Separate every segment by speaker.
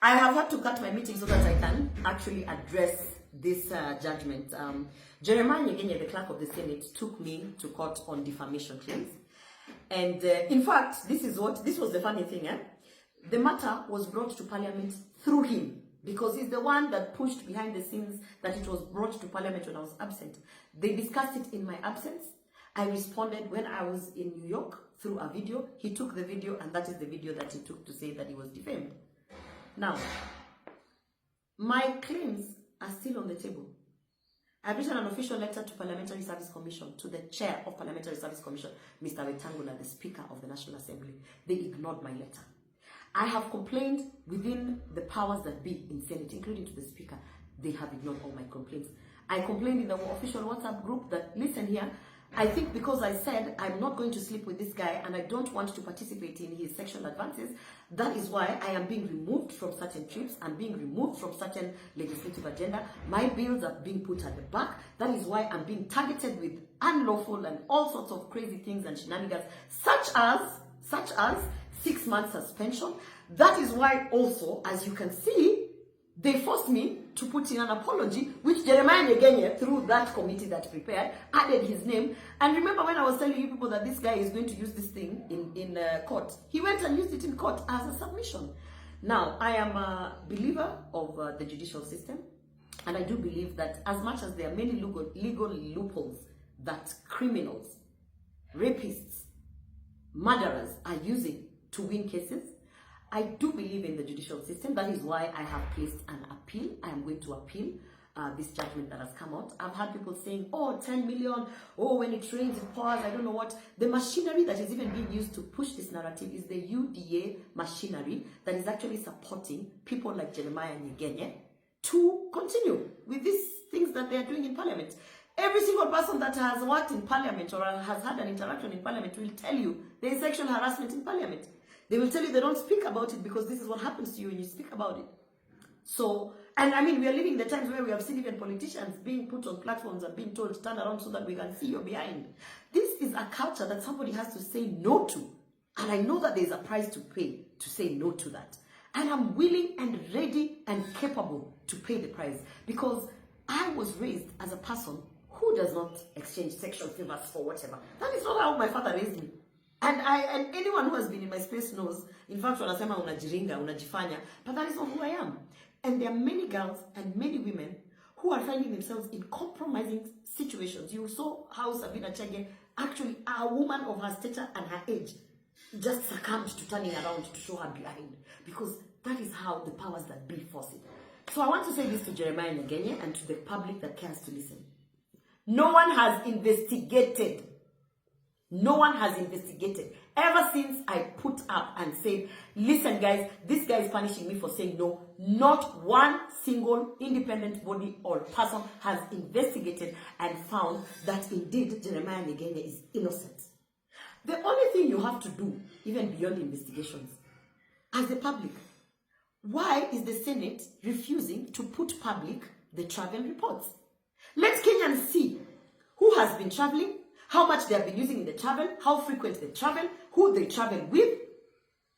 Speaker 1: I have had to cut my meeting so that I can actually address this judgment. Jeremiah Nyegenye, the clerk of the Senate, took me to court on defamation claims. And in fact, this was the funny thing. The matter was brought to Parliament through him, because he's the one that pushed behind the scenes that it was brought to Parliament when I was absent. They discussed it in my absence. I responded when I was in New York through a video. He took the video, and that is the video that he took to say that he was defamed. Now, my claims are still on the table. I've written an official letter to Parliamentary Service Commission, to the chair of Parliamentary Service Commission, Mr. Wetangula, the Speaker of the National Assembly. They ignored my letter. I have complained within the powers that be in Senate, including to the Speaker. They have ignored all my complaints. I complained in the official WhatsApp group that, listen here, I think because I said I'm not going to sleep with this guy and I don't want to participate in his sexual advances, that is why I am being removed from certain trips and being removed from certain legislative agenda. My bills are being put at the back. That is why I'm being targeted with unlawful and all sorts of crazy things and shenanigans, such as 6 months suspension. That is why also, as you can see, they forced me to put in an apology, which Jeremiah Nyegenye, through that committee that prepared, added his name. And remember when I was telling you people that this guy is going to use this thing in court, he went and used it in court as a submission. Now, I am a believer of the judicial system, and I do believe that as much as there are many legal loopholes that criminals, rapists, murderers are using to win cases, I do believe in the judicial system. That is why I have placed an appeal. I am going to appeal this judgment that has come out. I've had people saying, oh, 10 million, oh, when it rains, it pours, I don't know what. The machinery that is even being used to push this narrative is the UDA machinery that is actually supporting people like Jeremiah Nyegenye to continue with these things that they are doing in Parliament. Every single person that has worked in Parliament or has had an interaction in Parliament will tell you there is sexual harassment in Parliament. They will tell you they don't speak about it because this is what happens to you when you speak about it. So, and I mean, we are living in the times where we have seen even politicians being put on platforms and being told, turn around so that we can see your behind. This is a culture that somebody has to say no to. And I know that there's a price to pay to say no to that. And I'm willing and ready and capable to pay the price, because I was raised as a person who does not exchange sexual favors for whatever. That is not how my father raised me. And anyone who has been in my space knows, in fact, wanasema unajiringa, unajifanya, but that is not who I am. And there are many girls and many women who are finding themselves in compromising situations. You saw how Sabina Chege, actually a woman of her stature and her age, just succumbed to turning around to show her behind, because that is how the powers that be force it. So I want to say this to Jeremiah Nyegenye and to the public that cares to listen. No one has investigated. No one has investigated. Ever since I put up and said, listen guys, this guy is punishing me for saying no, not one single independent body or person has investigated and found that indeed Jeremiah Nyegenye is innocent. The only thing you have to do, even beyond investigations, as the public, why is the Senate refusing to put public the travel reports? Let Kenyans see who has been traveling, how much they have been using in the travel, how frequent they travel, who they travel with,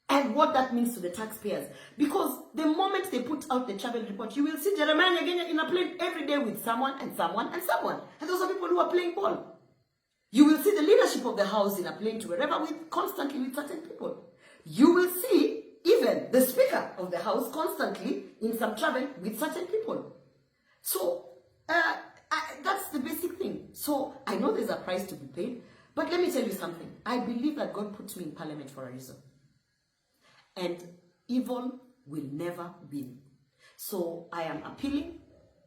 Speaker 1: and what that means to the taxpayers. Because the moment they put out the travel report, you will see Jeremiah Nyegenye in a plane every day with someone and someone and someone. And those are people who are playing ball. You will see the leadership of the house in a plane to wherever constantly with certain people. You will see even the Speaker of the House constantly in some travel with certain people. So, that's the basic thing. So, I know there's a price to be paid, but let me tell you something. I believe that God puts me in Parliament for a reason. And evil will never win. So, I am appealing.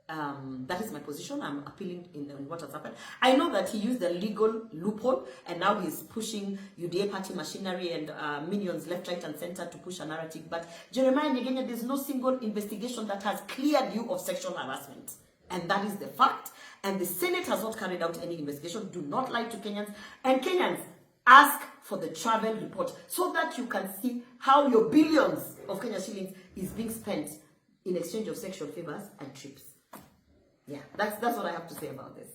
Speaker 1: That is my position. I'm appealing in what has happened. I know that he used the legal loophole, and now he's pushing UDA party machinery and minions left, right, and center to push a narrative. But Jeremiah Nyegenye, there's no single investigation that has cleared you of sexual harassment. And that is the fact. And the Senate has not carried out any investigation. Do not lie to Kenyans. And Kenyans, ask for the travel report so that you can see how your billions of Kenya shillings is being spent in exchange of sexual favors and trips. Yeah, that's what I have to say about this.